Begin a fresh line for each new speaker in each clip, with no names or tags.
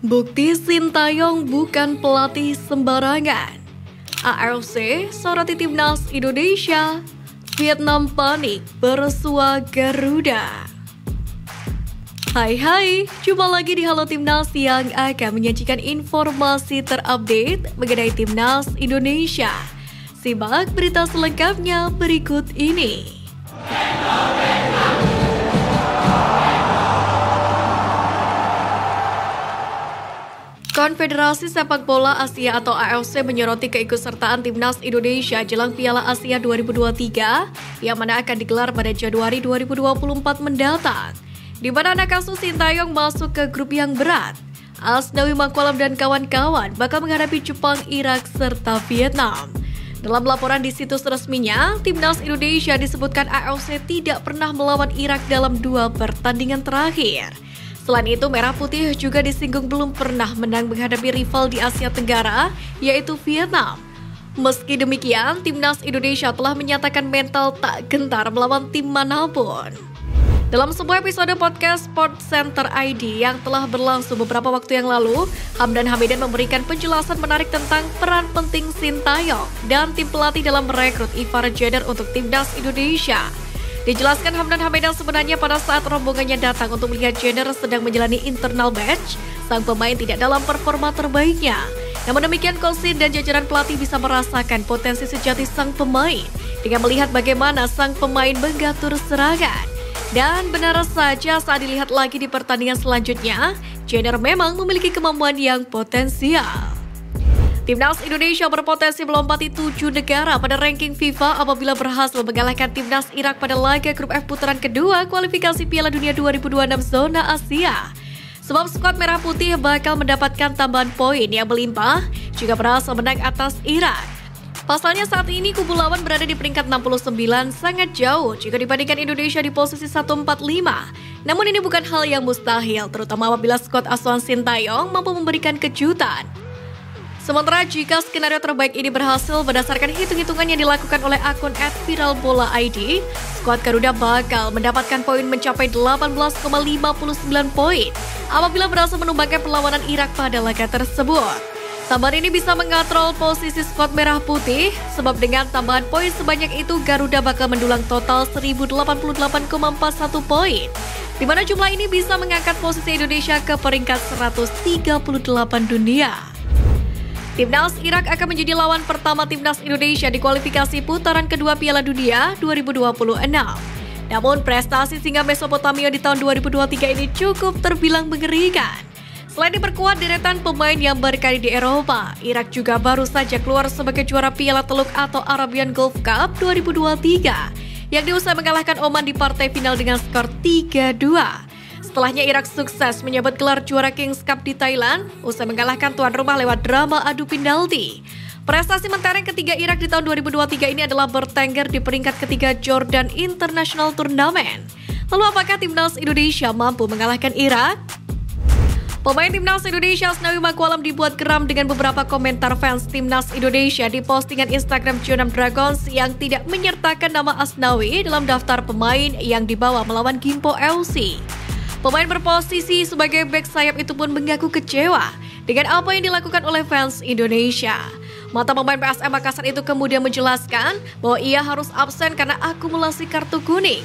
Bukti Sintayong bukan pelatih sembarangan. AFC soroti timnas Indonesia. Vietnam panik bersua Garuda. Hai, jumpa lagi di Halo Timnas yang akan menyajikan informasi terupdate mengenai timnas Indonesia. Simak berita selengkapnya berikut ini. Konfederasi Sepak Bola Asia atau AFC menyoroti keikutsertaan timnas Indonesia jelang Piala Asia 2023 yang mana akan digelar pada Januari 2024 mendatang. Di mana anak asuh Sintayong masuk ke grup yang berat. Asnawi Mangkualam dan kawan-kawan bakal menghadapi Jepang, Irak, serta Vietnam. Dalam laporan di situs resminya, timnas Indonesia disebutkan AFC tidak pernah melawan Irak dalam 2 pertandingan terakhir. Selain itu, Merah Putih juga disinggung belum pernah menang menghadapi rival di Asia Tenggara, yaitu Vietnam. Meski demikian, timnas Indonesia telah menyatakan mental tak gentar melawan tim manapun. Dalam sebuah episode podcast Sport Center ID yang telah berlangsung beberapa waktu yang lalu, Hamdan Hamidan memberikan penjelasan menarik tentang peran penting Sintayong dan tim pelatih dalam merekrut Ivar Jenner untuk timnas Indonesia. Dijelaskan Hamdan Hamidan sebenarnya pada saat rombongannya datang untuk melihat Jenner sedang menjalani internal match, sang pemain tidak dalam performa terbaiknya. Namun demikian, Kosin dan jajaran pelatih bisa merasakan potensi sejati sang pemain dengan melihat bagaimana sang pemain mengatur serangan. Dan benar saja saat dilihat lagi di pertandingan selanjutnya, Jenner memang memiliki kemampuan yang potensial. Timnas Indonesia berpotensi melompati 7 negara pada ranking FIFA apabila berhasil mengalahkan timnas Irak pada laga grup F putaran kedua kualifikasi Piala Dunia 2026 zona Asia. Sebab skuad Merah Putih bakal mendapatkan tambahan poin yang melimpah jika berhasil menang atas Irak. Pasalnya saat ini kubu lawan berada di peringkat 69, sangat jauh jika dibandingkan Indonesia di posisi 145. Namun ini bukan hal yang mustahil, terutama apabila skuad asuhan Sintayong mampu memberikan kejutan. Sementara jika skenario terbaik ini berhasil berdasarkan hitung-hitungan yang dilakukan oleh akun @viralbola_id, skuad Garuda bakal mendapatkan poin mencapai 18,59 poin apabila berhasil menumbangkan perlawanan Irak pada laga tersebut. Tambahan ini bisa mengontrol posisi skuad Merah Putih, sebab dengan tambahan poin sebanyak itu Garuda bakal mendulang total 1088,41 poin, di mana jumlah ini bisa mengangkat posisi Indonesia ke peringkat 138 dunia. Timnas Irak akan menjadi lawan pertama timnas Indonesia di kualifikasi putaran kedua Piala Dunia 2026. Namun prestasi singa Mesopotamia di tahun 2023 ini cukup terbilang mengerikan. Selain diperkuat deretan pemain yang berkarir di Eropa, Irak juga baru saja keluar sebagai juara Piala Teluk atau Arabian Gulf Cup 2023 yang diusai mengalahkan Oman di partai final dengan skor 3-2. Setelahnya Irak sukses menyabet gelar juara Kings Cup di Thailand usai mengalahkan tuan rumah lewat drama adu penalti. Prestasi mentereng ketiga Irak di tahun 2023 ini adalah bertengger di peringkat ketiga Jordan International Tournament. Lalu apakah timnas Indonesia mampu mengalahkan Irak? Pemain timnas Indonesia Asnawi Mangkualam dibuat geram dengan beberapa komentar fans timnas Indonesia di postingan Instagram Jeonnam Dragons yang tidak menyertakan nama Asnawi dalam daftar pemain yang dibawa melawan Gimpo FC. Pemain berposisi sebagai bek sayap itu pun mengaku kecewa dengan apa yang dilakukan oleh fans Indonesia. Mantan pemain PSM Makassar itu kemudian menjelaskan bahwa ia harus absen karena akumulasi kartu kuning.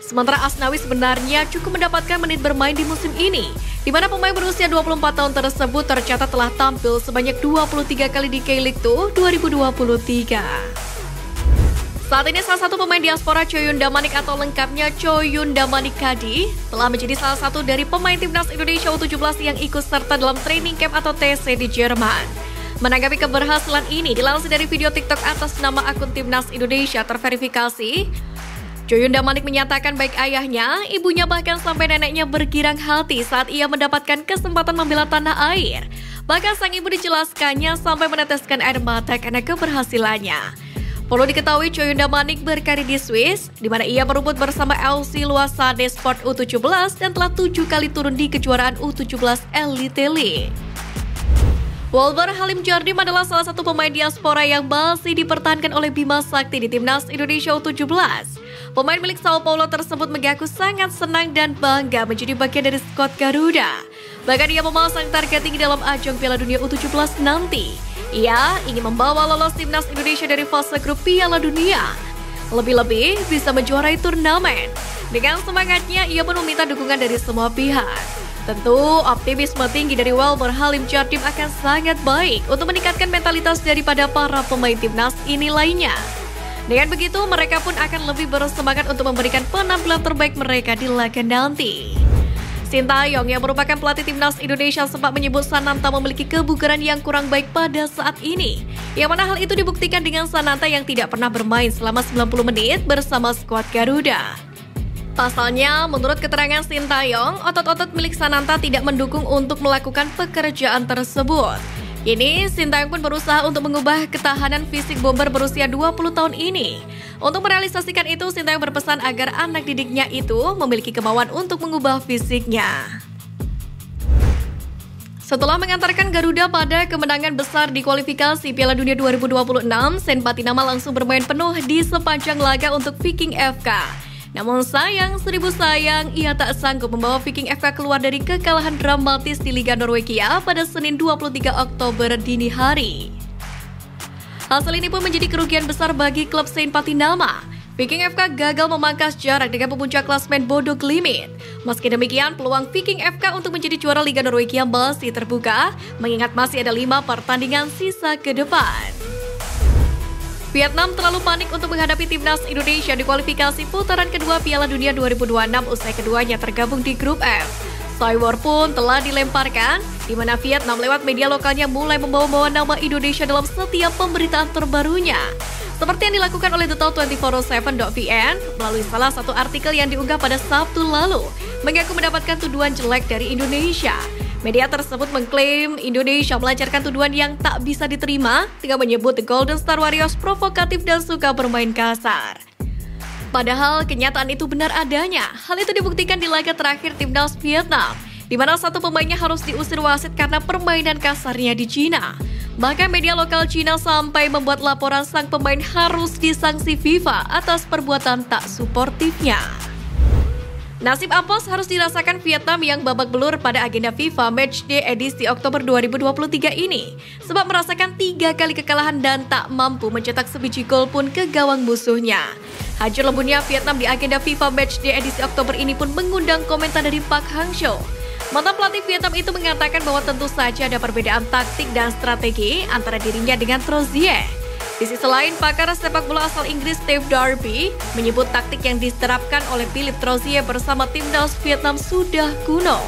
Sementara Asnawi sebenarnya cukup mendapatkan menit bermain di musim ini, di mana pemain berusia 24 tahun tersebut tercatat telah tampil sebanyak 23 kali di K-League 2 2023. Saat ini salah satu pemain diaspora Choyun Damanik atau lengkapnya Choyun Damanik Kadi telah menjadi salah satu dari pemain timnas Indonesia U17 yang ikut serta dalam training camp atau TC di Jerman. Menanggapi keberhasilan ini dilansir dari video TikTok atas nama akun timnas Indonesia terverifikasi, Choyun Damanik menyatakan baik ayahnya, ibunya bahkan sampai neneknya bergirang hati saat ia mendapatkan kesempatan membela tanah air. Bahkan sang ibu dijelaskannya sampai meneteskan air mata karena keberhasilannya. Perlu diketahui Choyun Damanik berkarir di Swiss, di mana ia merumput bersama FC Lausanne Sport U17 dan telah 7 kali turun di kejuaraan U17 Elite League. Wolver Halim Jardim adalah salah satu pemain diaspora yang masih dipertahankan oleh Bima Sakti di timnas Indonesia U17. Pemain milik Sao Paulo tersebut mengaku sangat senang dan bangga menjadi bagian dari skuad Garuda. Bahkan ia memasang target tinggi dalam ajang Piala Dunia U17 nanti. Ia ingin membawa lolos timnas Indonesia dari fase grup Piala Dunia. Lebih-lebih bisa menjuarai turnamen. Dengan semangatnya, ia pun meminta dukungan dari semua pihak. Tentu, optimisme tinggi dari Welber Halim Jardim akan sangat baik untuk meningkatkan mentalitas daripada para pemain timnas ini lainnya. Dengan begitu, mereka pun akan lebih bersemangat untuk memberikan penampilan terbaik mereka di laga nanti. Sintayong yang merupakan pelatih timnas Indonesia sempat menyebut Sananta memiliki kebugaran yang kurang baik pada saat ini. Yang mana hal itu dibuktikan dengan Sananta yang tidak pernah bermain selama 90 menit bersama skuad Garuda. Pasalnya, menurut keterangan Sintayong, otot-otot milik Sananta tidak mendukung untuk melakukan pekerjaan tersebut. Kini, Sintayong pun berusaha untuk mengubah ketahanan fisik bomber berusia 20 tahun ini. Untuk merealisasikan itu, Sintayong berpesan agar anak didiknya itu memiliki kemauan untuk mengubah fisiknya. Setelah mengantarkan Garuda pada kemenangan besar di kualifikasi Piala Dunia 2026, Sen Patinama langsung bermain penuh di sepanjang laga untuk Viking FK. Namun sayang, seribu sayang, ia tak sanggup membawa Viking FK keluar dari kekalahan dramatis di Liga Norwegia pada Senin 23 Oktober dini hari. Hasil ini pun menjadi kerugian besar bagi klub Sen Patinama. Viking FK gagal memangkas jarak dengan pemuncak klasmen Bodo Glimt. Meski demikian, peluang Viking FK untuk menjadi juara Liga Norwegia masih terbuka, mengingat masih ada 5 pertandingan sisa ke depan. Vietnam terlalu panik untuk menghadapi timnas Indonesia di kualifikasi putaran kedua Piala Dunia 2026 usai keduanya tergabung di grup F. Soywar pun telah dilemparkan, di mana Vietnam lewat media lokalnya mulai membawa-bawa nama Indonesia dalam setiap pemberitaan terbarunya. Seperti yang dilakukan oleh The2407.vn melalui salah satu artikel yang diunggah pada Sabtu lalu, mengaku mendapatkan tuduhan jelek dari Indonesia. Media tersebut mengklaim Indonesia melancarkan tuduhan yang tak bisa diterima dengan menyebut The Golden Star Warriors provokatif dan suka bermain kasar. Padahal kenyataan itu benar adanya. Hal itu dibuktikan di laga terakhir timnas Vietnam, di mana satu pemainnya harus diusir wasit karena permainan kasarnya di Cina. Bahkan media lokal Cina sampai membuat laporan sang pemain harus disanksi FIFA atas perbuatan tak suportifnya. Nasib apes harus dirasakan Vietnam yang babak belur pada agenda FIFA Matchday edisi Oktober 2023 ini, sebab merasakan 3 kali kekalahan dan tak mampu mencetak sebiji gol pun ke gawang musuhnya. Hancur lemburnya Vietnam di agenda FIFA Matchday edisi Oktober ini pun mengundang komentar dari Park Hang-seo. Mantan pelatih Vietnam itu mengatakan bahwa tentu saja ada perbedaan taktik dan strategi antara dirinya dengan Trozier. Di sisi lain, pakar sepak bola asal Inggris Steve Darby menyebut taktik yang diterapkan oleh Philippe Trozier bersama timnas Vietnam sudah kuno.